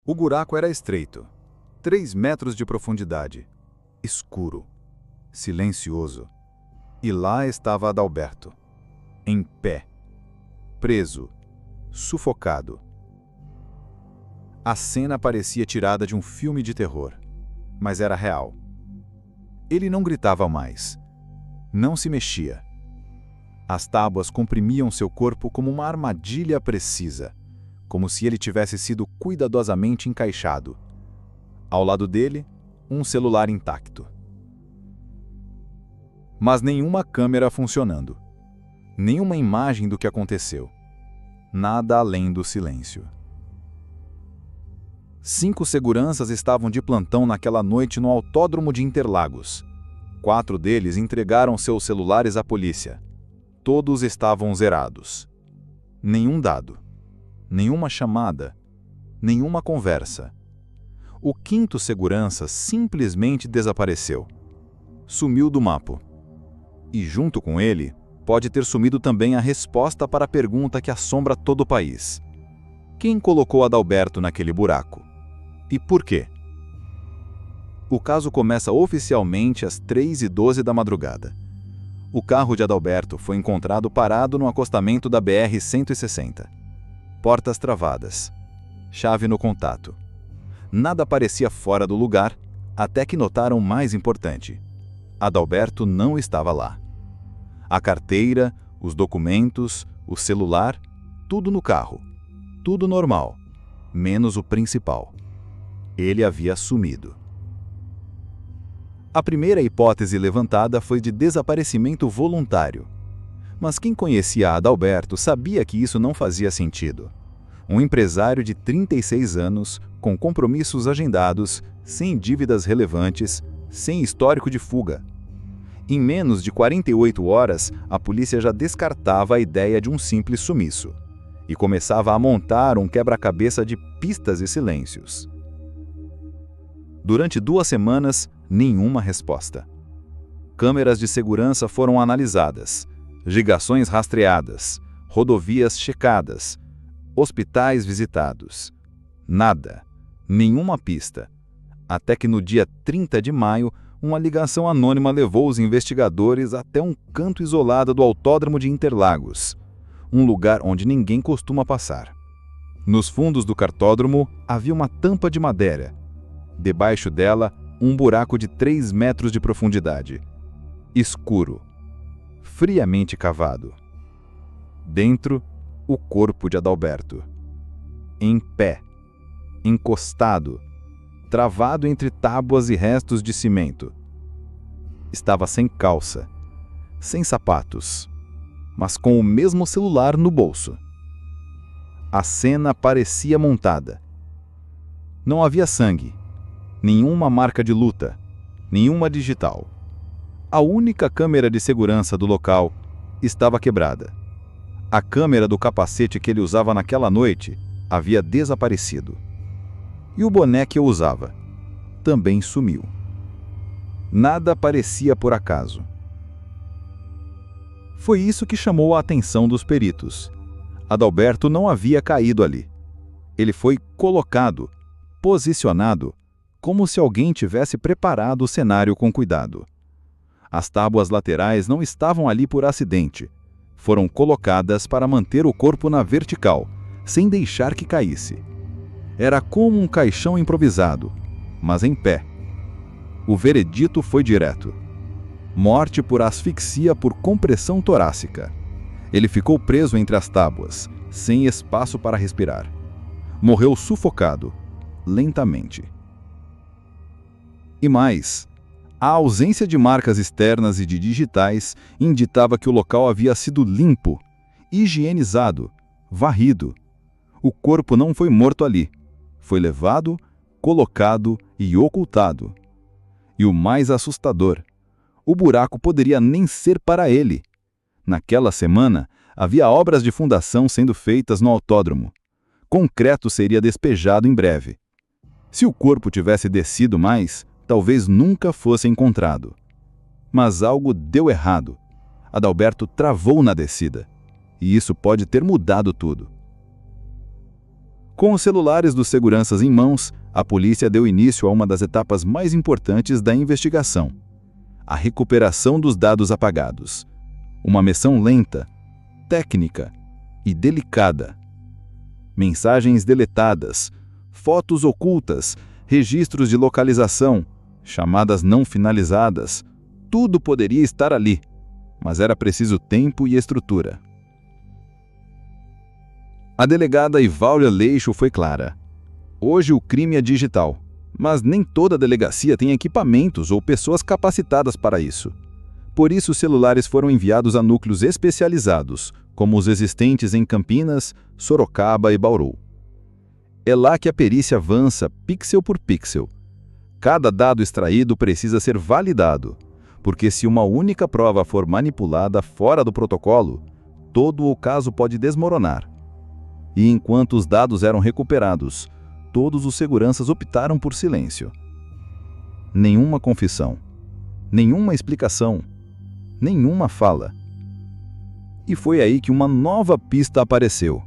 O buraco era estreito, 3 metros de profundidade, escuro, silencioso. E lá estava Adalberto, em pé, preso, sufocado. A cena parecia tirada de um filme de terror, mas era real. Ele não gritava mais, não se mexia. As tábuas comprimiam seu corpo como uma armadilha precisa, como se ele tivesse sido cuidadosamente encaixado. Ao lado dele, um celular intacto. Mas nenhuma câmera funcionando. Nenhuma imagem do que aconteceu. Nada além do silêncio. 5 seguranças estavam de plantão naquela noite no autódromo de Interlagos. 4 deles entregaram seus celulares à polícia. Todos estavam zerados. Nenhum dado. Nenhuma chamada. Nenhuma conversa. O 5º segurança simplesmente desapareceu. Sumiu do mapa. E junto com ele, pode ter sumido também a resposta para a pergunta que assombra todo o país. Quem colocou Adalberto naquele buraco? E por quê? O caso começa oficialmente às 3h12 da madrugada. O carro de Adalberto foi encontrado parado no acostamento da BR-160. Portas travadas. Chave no contato. Nada parecia fora do lugar, até que notaram o mais importante. Adalberto não estava lá. A carteira, os documentos, o celular, tudo no carro. Tudo normal, menos o principal. Ele havia sumido. A primeira hipótese levantada foi de desaparecimento voluntário. Mas quem conhecia Adalberto sabia que isso não fazia sentido. Um empresário de 36 anos, com compromissos agendados, sem dívidas relevantes, sem histórico de fuga. Em menos de 48 horas, a polícia já descartava a ideia de um simples sumiço e começava a montar um quebra-cabeça de pistas e silêncios. Durante 2 semanas, nenhuma resposta. Câmeras de segurança foram analisadas, ligações rastreadas, rodovias checadas, hospitais visitados. Nada, nenhuma pista. Até que no dia 30 de maio, uma ligação anônima levou os investigadores até um canto isolado do autódromo de Interlagos, um lugar onde ninguém costuma passar. Nos fundos do cartódromo havia uma tampa de madeira. Debaixo dela, um buraco de 3 metros de profundidade. Escuro. Friamente cavado. Dentro, o corpo de Adalberto. Em pé. Encostado. Travado entre tábuas e restos de cimento. Estava sem calça. Sem sapatos. Mas com o mesmo celular no bolso. A cena parecia montada. Não havia sangue. Nenhuma marca de luta, nenhuma digital. A única câmera de segurança do local estava quebrada. A câmera do capacete que ele usava naquela noite havia desaparecido. E o boné que eu usava também sumiu. Nada parecia por acaso. Foi isso que chamou a atenção dos peritos. Adalberto não havia caído ali. Ele foi colocado, posicionado, como se alguém tivesse preparado o cenário com cuidado. As tábuas laterais não estavam ali por acidente. Foram colocadas para manter o corpo na vertical, sem deixar que caísse. Era como um caixão improvisado, mas em pé. O veredito foi direto. Morte por asfixia por compressão torácica. Ele ficou preso entre as tábuas, sem espaço para respirar. Morreu sufocado, lentamente. E mais, a ausência de marcas externas e de digitais indicava que o local havia sido limpo, higienizado, varrido. O corpo não foi morto ali. Foi levado, colocado e ocultado. E o mais assustador, o buraco poderia nem ser para ele. Naquela semana, havia obras de fundação sendo feitas no autódromo. Concreto seria despejado em breve. Se o corpo tivesse descido mais, talvez nunca fosse encontrado. Mas algo deu errado. Adalberto travou na descida. E isso pode ter mudado tudo. Com os celulares dos seguranças em mãos, a polícia deu início a uma das etapas mais importantes da investigação: a recuperação dos dados apagados. Uma missão lenta, técnica e delicada. Mensagens deletadas, fotos ocultas, registros de localização, chamadas não finalizadas, tudo poderia estar ali, mas era preciso tempo e estrutura. A delegada Iváulia Leixo foi clara. Hoje o crime é digital, mas nem toda delegacia tem equipamentos ou pessoas capacitadas para isso. Por isso, os celulares foram enviados a núcleos especializados, como os existentes em Campinas, Sorocaba e Bauru. É lá que a perícia avança pixel por pixel. Cada dado extraído precisa ser validado, porque se uma única prova for manipulada fora do protocolo, todo o caso pode desmoronar. E enquanto os dados eram recuperados, todos os seguranças optaram por silêncio. Nenhuma confissão, nenhuma explicação, nenhuma fala. E foi aí que uma nova pista apareceu.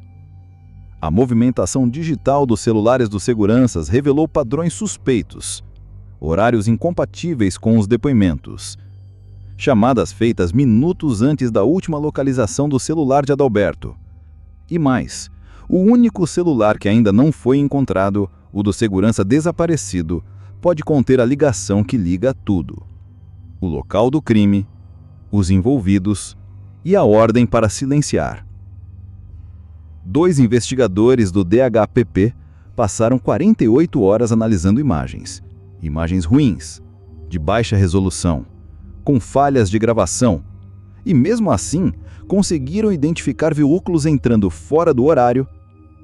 A movimentação digital dos celulares dos seguranças revelou padrões suspeitos, horários incompatíveis com os depoimentos, chamadas feitas minutos antes da última localização do celular de Adalberto. E mais, o único celular que ainda não foi encontrado, o do segurança desaparecido, pode conter a ligação que liga tudo: o local do crime, os envolvidos e a ordem para silenciar. 2 investigadores do DHPP passaram 48 horas analisando imagens ruins, de baixa resolução, com falhas de gravação, e mesmo assim conseguiram identificar veículos entrando fora do horário.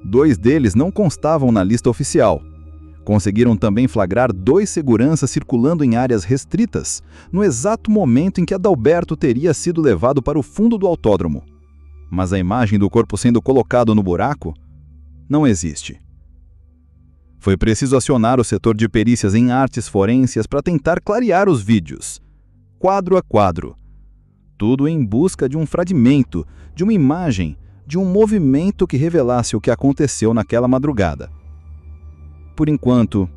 2 deles não constavam na lista oficial. Conseguiram também flagrar 2 seguranças circulando em áreas restritas, no exato momento em que Adalberto teria sido levado para o fundo do autódromo. Mas a imagem do corpo sendo colocado no buraco não existe. Foi preciso acionar o setor de perícias em artes forenses para tentar clarear os vídeos, quadro a quadro. Tudo em busca de um fragmento, de uma imagem, de um movimento que revelasse o que aconteceu naquela madrugada. Por enquanto,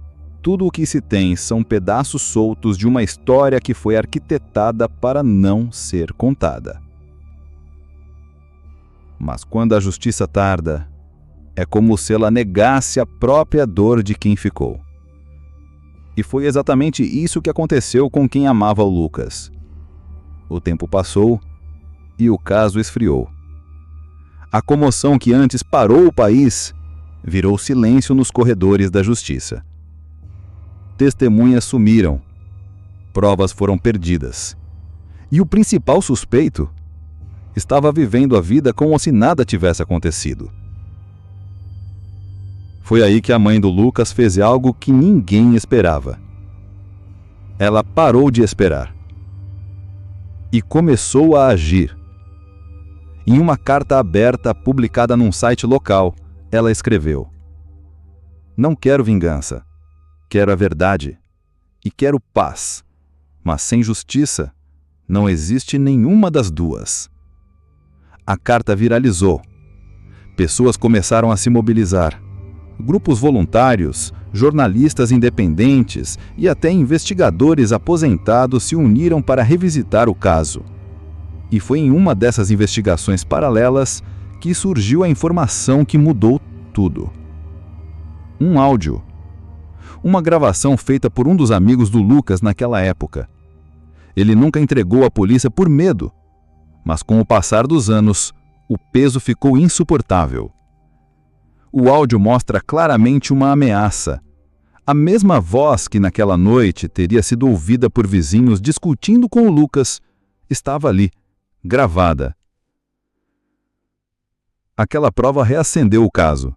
tudo o que se tem são pedaços soltos de uma história que foi arquitetada para não ser contada. Mas quando a justiça tarda, é como se ela negasse a própria dor de quem ficou. E foi exatamente isso que aconteceu com quem amava o Lucas. O tempo passou e o caso esfriou. A comoção que antes parou o país virou silêncio nos corredores da justiça. Testemunhas sumiram, provas foram perdidas. E o principal suspeito estava vivendo a vida como se nada tivesse acontecido. Foi aí que a mãe do Lucas fez algo que ninguém esperava. Ela parou de esperar e começou a agir. Em uma carta aberta publicada num site local, ela escreveu: "Não quero vingança, quero a verdade e quero paz, mas sem justiça não existe nenhuma das duas." A carta viralizou. Pessoas começaram a se mobilizar. Grupos voluntários, jornalistas independentes e até investigadores aposentados se uniram para revisitar o caso. E foi em uma dessas investigações paralelas que surgiu a informação que mudou tudo. Um áudio. Uma gravação feita por um dos amigos do Lucas naquela época. Ele nunca entregou à polícia por medo, mas com o passar dos anos, o peso ficou insuportável. O áudio mostra claramente uma ameaça. A mesma voz que naquela noite teria sido ouvida por vizinhos discutindo com o Lucas estava ali, gravada. Aquela prova reacendeu o caso.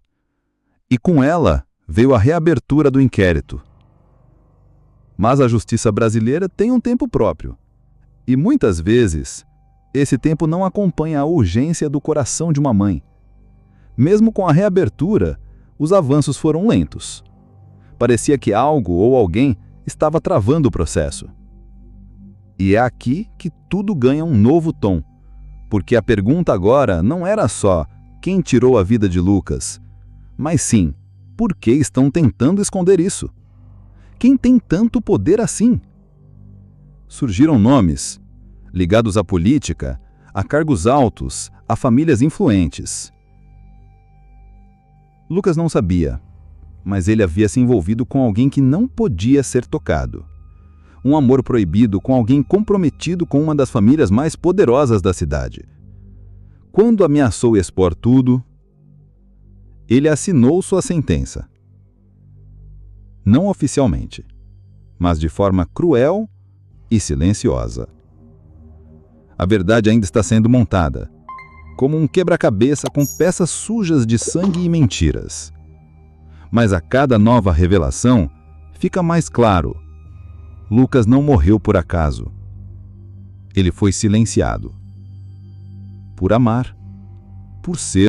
E com ela veio a reabertura do inquérito. Mas a justiça brasileira tem um tempo próprio. E muitas vezes, esse tempo não acompanha a urgência do coração de uma mãe. Mesmo com a reabertura, os avanços foram lentos. Parecia que algo ou alguém estava travando o processo. E é aqui que tudo ganha um novo tom, porque a pergunta agora não era só quem tirou a vida de Lucas, mas sim Por que estão tentando esconder isso? Quem tem tanto poder assim? Surgiram nomes ligados à política, a cargos altos, a famílias influentes. Lucas não sabia, mas ele havia se envolvido com alguém que não podia ser tocado. Um amor proibido com alguém comprometido com uma das famílias mais poderosas da cidade. Quando ameaçou expor tudo, ele assinou sua sentença. Não oficialmente, mas de forma cruel e silenciosa. A verdade ainda está sendo montada, como um quebra-cabeça com peças sujas de sangue e mentiras. Mas a cada nova revelação, fica mais claro: Lucas não morreu por acaso. Ele foi silenciado. Por amar, por ser